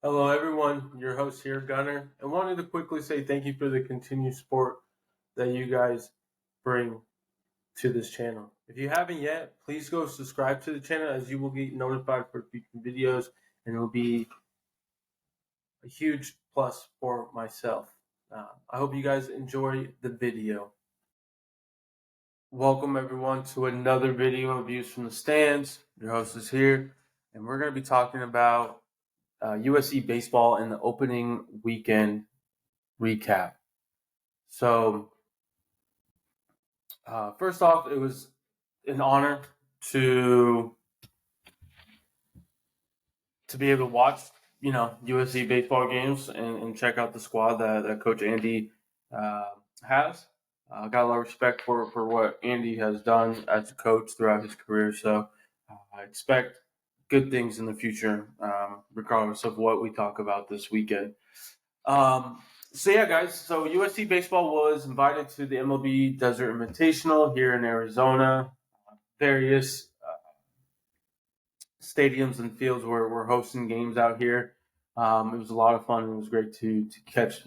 Hello, everyone. Your host here, Gunner. I wanted to quickly say thank you for the continued support that you guys bring to this channel. If you haven't yet, please go subscribe to the channel as you will get notified for future videos, and it will be a huge plus for myself. I hope you guys enjoy the video. Welcome, everyone, to another video of Views from the Stands. Your host is here, and we're going to be talking about USC Baseball in the opening weekend recap. So, first off, it was an honor to be able to watch, USC baseball games and check out the squad that Coach Andy has. Got a lot of respect for what Andy has done as a coach throughout his career. So, I expect good things in the future, regardless of what we talk about this weekend. So yeah, guys. So USC baseball was invited to the MLB Desert Invitational here in Arizona. Various stadiums and fields were hosting games out here. It was a lot of fun. It was great to catch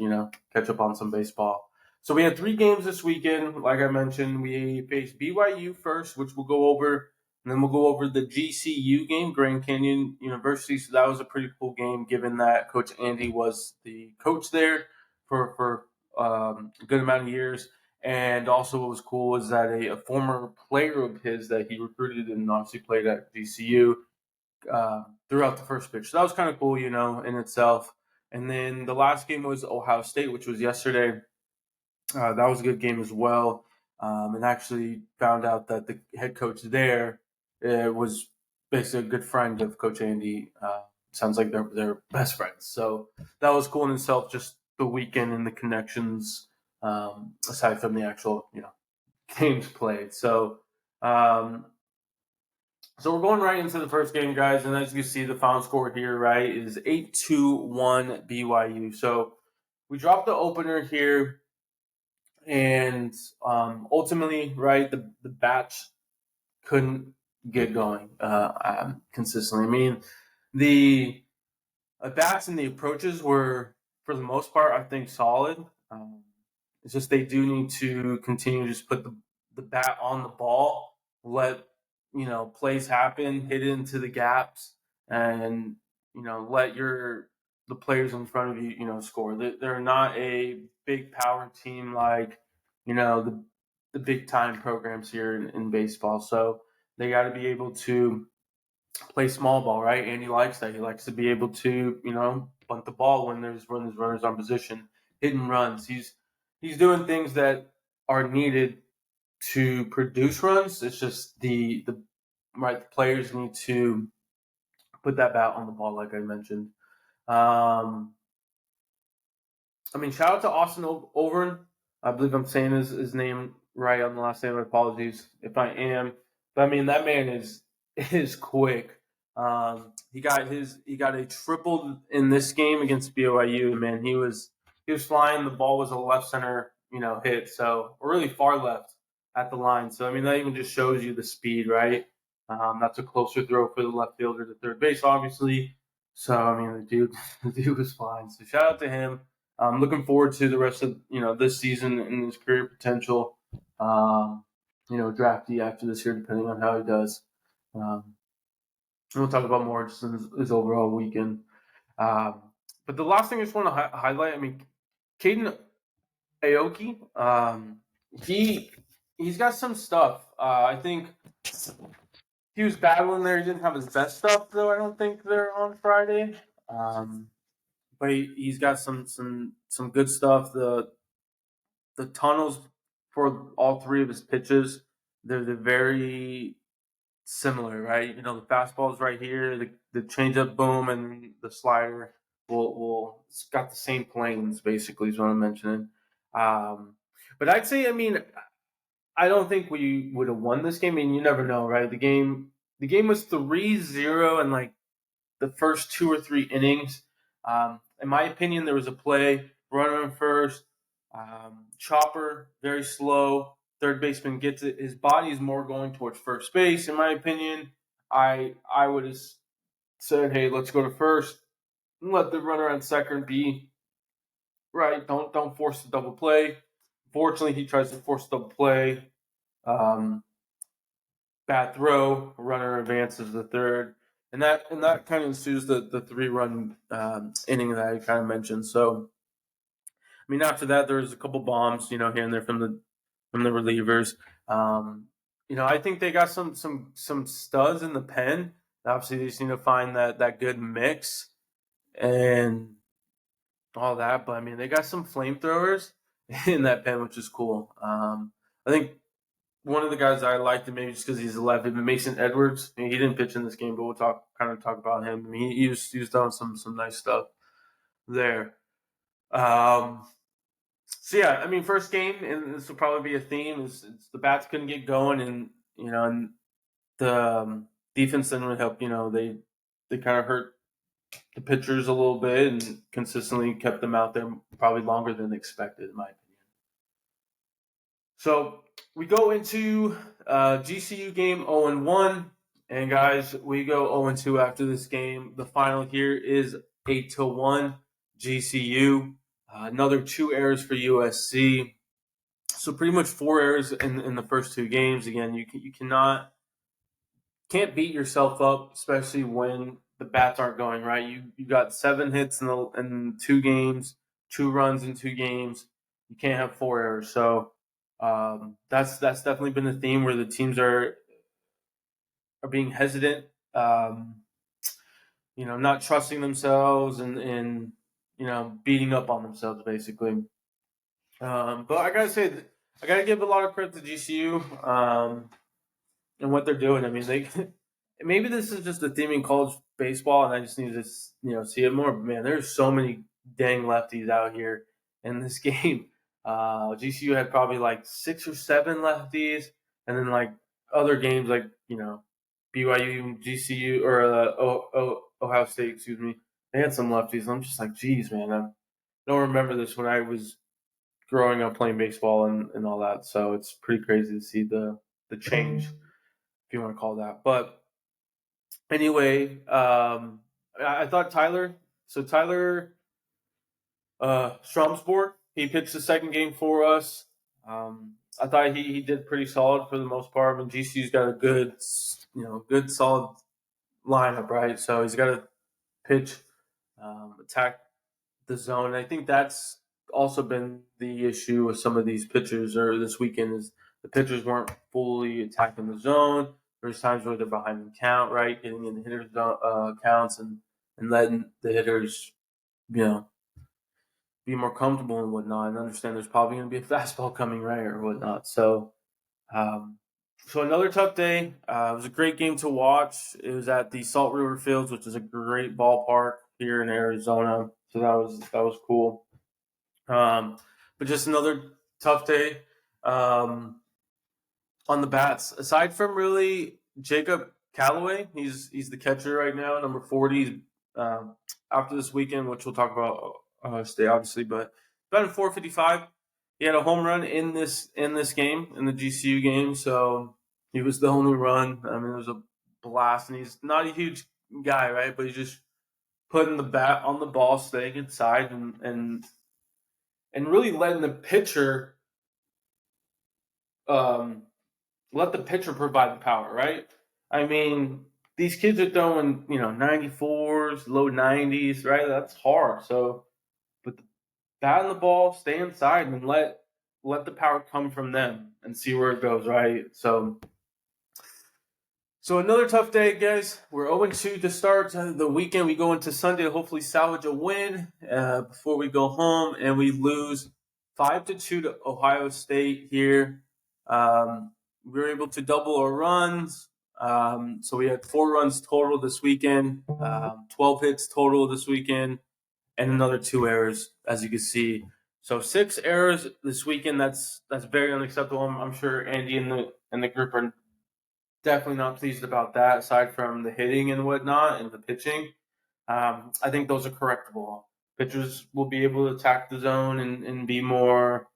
up on some baseball. So we had 3 games this weekend. Like I mentioned, we faced BYU first, which we'll go over, and then we'll go over the GCU game, Grand Canyon University. So that was a pretty cool game, given that Coach Andy was the coach there for a good amount of years. And also, what was cool was that a former player of his that he recruited and obviously played at GCU throughout the first pitch. So that was kind of cool, in itself. And then the last game was Ohio State, which was yesterday. That was a good game as well. And actually found out that the head coach there was basically a good friend of Coach Andy. Sounds like they're best friends. So that was cool in itself, just the weekend and the connections, aside from the actual, games played. So we're going right into the first game, guys, and as you see, the final score here, right, is 8-1 BYU. So we dropped the opener here, and ultimately, right, the bats couldn't get going consistently. I mean, the bats and the approaches were, for the most part, I think, solid. It's just they do need to continue to just put the bat on the ball, let plays happen, hit it into the gaps, and let the players in front of you score. They're not a big power team like the big time programs here in baseball. So they got to be able to play small ball, right? And he likes that. He likes to be able to bunt the ball when there's runners on position, hitting runs. He's doing things that are needed to produce runs. It's just the players need to put that bat on the ball, like I mentioned. Shout out to Austin Overin. I believe I'm saying his name right on the last name. Apologies if I am. But that man is quick. He got a triple in this game against BYU. Man, he was flying. The ball was a left center hit, so really far left at the line. So that even just shows you the speed, right? That's a closer throw for the left fielder to third base, obviously. So the dude was flying. So shout out to him. I'm looking forward to the rest of this season and his career potential. Draftee after this year, depending on how he does. We'll talk about more just in his overall weekend. But the last thing I just want to highlight, Caden Aoki, he's got some stuff. I think he was battling there. He didn't have his best stuff, though. I don't think they're on Friday. But he's got some good stuff. The tunnels for all 3 of his pitches, they're very similar, right? The fastball's right here, the changeup boom, and the slider it's got the same planes, basically, is what I'm mentioning. But I'd say, I don't think we would have won this game. You never know, right? The game was 3-0 in like the first 2 or 3 innings. In my opinion, there was a play, runner on first, chopper, very slow. Third baseman gets it. His body is more going towards first base. In my opinion, I would have said, hey, let's go to first. let the runner on second be right. Don't force the double play. Fortunately, he tries to force double play. Bad throw, runner advances the third, and that kind of ensues the 3-run inning that I kind of mentioned. So, I mean, after that, there was a couple bombs, here and there from the relievers. I think they got some studs in the pen. Obviously, they just need to find that good mix and all that. But I mean, they got some flamethrowers in that pen, which is cool. I think one of the guys I liked, maybe just because he's 11, Mason Edwards. I mean, he didn't pitch in this game, but we'll talk about him. I mean, he was doing some nice stuff there. So yeah, I mean, first game, and this will probably be a theme. Is the bats couldn't get going, and and the defense didn't really help. They kind of hurt the pitchers a little bit and consistently kept them out there probably longer than expected, in my opinion. So we go into GCU game 0-1, and guys, we go 0-2 after this game. The final here is 8-1 GCU. Another 2 errors for USC. So pretty much 4 errors in the first 2 games. Again, you can't beat yourself up, especially when the bats aren't going right. You got 7 hits in 2 games, 2 runs in 2 games. You can't have 4 errors. So that's definitely been a theme where the teams are being hesitant, not trusting themselves and beating up on themselves basically. But I gotta say, I gotta give a lot of credit to GCU and what they're doing. I mean, they maybe this is just a theme in college baseball, and I just need to see it more. But man, there's so many dang lefties out here in this game. GCU had probably like 6 or 7 lefties, and then like other games like BYU, GCU, or Ohio State, excuse me, they had some lefties. I'm just like, geez, man, I don't remember this when I was growing up playing baseball and all that. So it's pretty crazy to see the change, if you want to call that. But anyway, I thought Tyler Stromsborg, he pitched the second game for us. I thought he did pretty solid for the most part. I mean, GCU's got a good solid lineup, right? So he's got to pitch, attack the zone. I think that's also been the issue with some of these pitchers or this weekend is the pitchers weren't fully attacking the zone. There's times where they're behind the count, right? Getting in the hitters' counts and letting the hitters, be more comfortable and whatnot, and understand there's probably going to be a fastball coming, right, or whatnot. So, another tough day. It was a great game to watch. It was at the Salt River Fields, which is a great ballpark here in Arizona. So that was cool. But just another tough day on the bats. Aside from really Jacob Callaway, he's the catcher right now, number 40. After this weekend, which we'll talk about State obviously, but batted 455. He had a home run in this game, in the GCU game. So he was the only run. I mean, it was a blast, and he's not a huge guy, right? But he's just putting the bat on the ball, staying inside, and really letting the pitcher let the pitcher provide the power, right? I mean, these kids are throwing, 94s, low 90s, right? That's hard. So, but the bat on the ball, stay inside, and let the power come from them and see where it goes, right? So another tough day, guys. We're 0-2 to start the weekend. We go into Sunday, hopefully salvage a win before we go home, and we lose 5-2 to Ohio State here. We were able to double our runs. So we had 4 runs total this weekend, 12 hits total this weekend, and another 2 errors, as you can see. So 6 errors this weekend. That's very unacceptable. I'm sure Andy and the group are definitely not pleased about that, aside from the hitting and whatnot and the pitching. I think those are correctable. Pitchers will be able to attack the zone and be more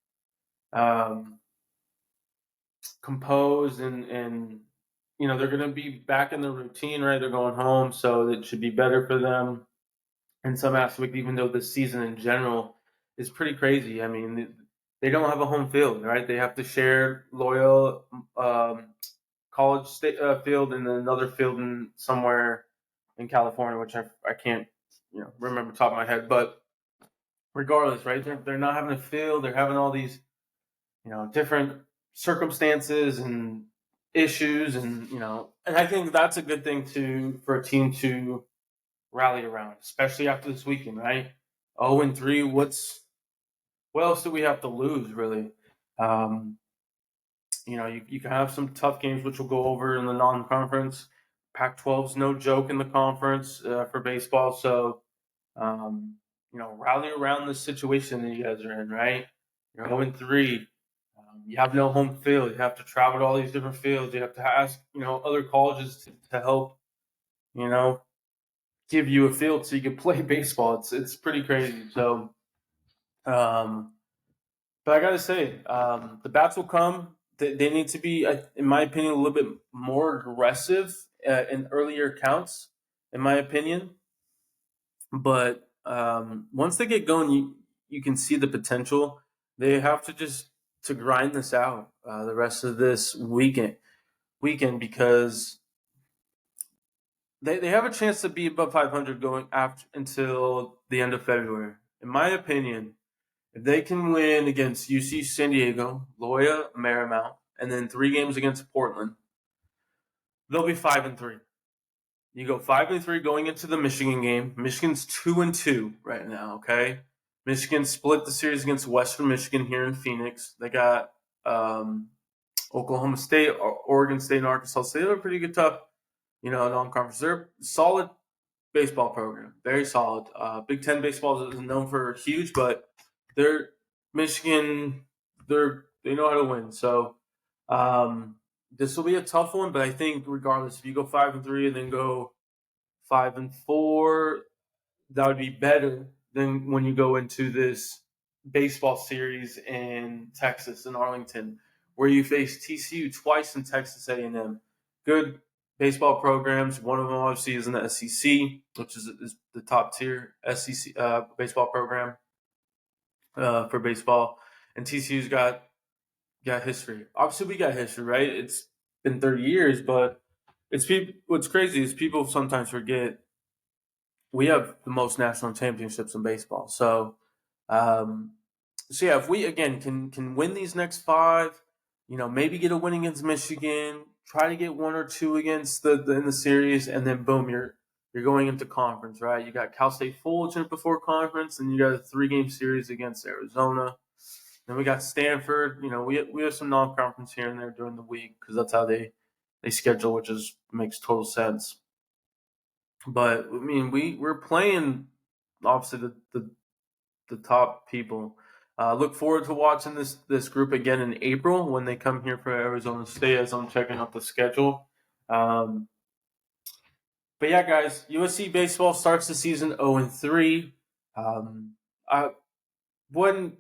composed and they're going to be back in the routine, right? They're going home, so it should be better for them. in some aspect, even though the season in general is pretty crazy. I mean, they don't have a home field, right? They have to share Loyola College State field and then another field in somewhere in California, which I can't remember top of my head. But regardless, right? They're not having a field. They're having all these different circumstances and issues, and I think that's a good thing for a team to rally around, especially after this weekend, right? 0-3. What else do we have to lose, really? Um, you can have some tough games, which we'll go over in the non-conference. Pac-12's no joke in the conference for baseball, so rally around this situation that you guys are in, right? You're 0-3. You have no home field. You have to travel to all these different fields. You have to ask, other colleges to help, you know, give you a field so you can play baseball. It's pretty crazy. So, but I gotta say, the bats will come. They need to be, in my opinion, a little bit more aggressive in earlier counts, in my opinion. But once they get going, you can see the potential. They have to just to grind this out the rest of this weekend because they have a chance to be above 500 going after until the end of February. In my opinion, if they can win against UC San Diego, Loyola Marymount, and then 3 games against Portland, they'll be 5-3. You go 5-3 going into the Michigan game. Michigan's 2-2 right now. Okay, Michigan split the series against Western Michigan here in Phoenix. They got Oklahoma State, Oregon State, and Arkansas State. They're pretty good, tough, non-conference. They're solid baseball program, very solid. Big Ten baseball isn't known for huge, but they're Michigan. They know how to win. So this will be a tough one, but I think regardless, if you go 5-3 and then go 5-4, that would be better than when you go into this baseball series in Texas in Arlington, where you face TCU twice in Texas A&M. Good baseball programs. One of them obviously is in the SEC, which is the top tier SEC baseball program for baseball, and TCU's got history. Obviously, we got history, right? It's been 30 years, but it's people. What's crazy is people sometimes forget we have the most national championships in baseball. So, yeah, if we again can win these next 5, maybe get a win against Michigan, try to get 1 or 2 against the in the series, and then boom, you're going into conference, right? You got Cal State Fullerton before conference, and you got a 3-game series against Arizona. Then we got Stanford. We have some non-conference here and there during the week because that's how they schedule, which makes total sense. But I mean, we're playing obviously the top people. Look forward to watching this group again in April when they come here for Arizona State. As I'm checking out the schedule. But yeah, guys, USC baseball starts the season 0-3. I wouldn't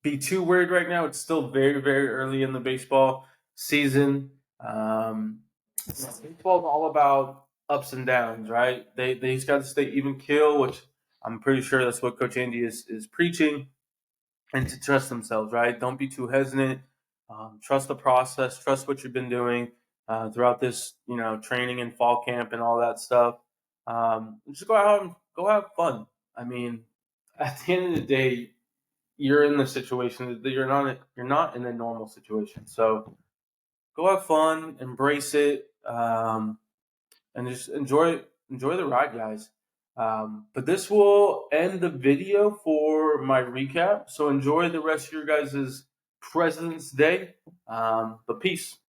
be too worried right now. It's still very, very early in the baseball season. Baseball is all about ups and downs, right? They just got to stay even kill, which I'm pretty sure that's what Coach Andy is preaching, and to trust themselves, right? Don't be too hesitant. Trust the process. Trust what you've been doing throughout this, training and fall camp and all that stuff. Just go out and go have fun. I mean, at the end of the day, you're in the situation that you're not in a normal situation. So go have fun, embrace it, and just enjoy the ride, guys. But this will end the video for my recap. So enjoy the rest of your guys' President's Day. But peace.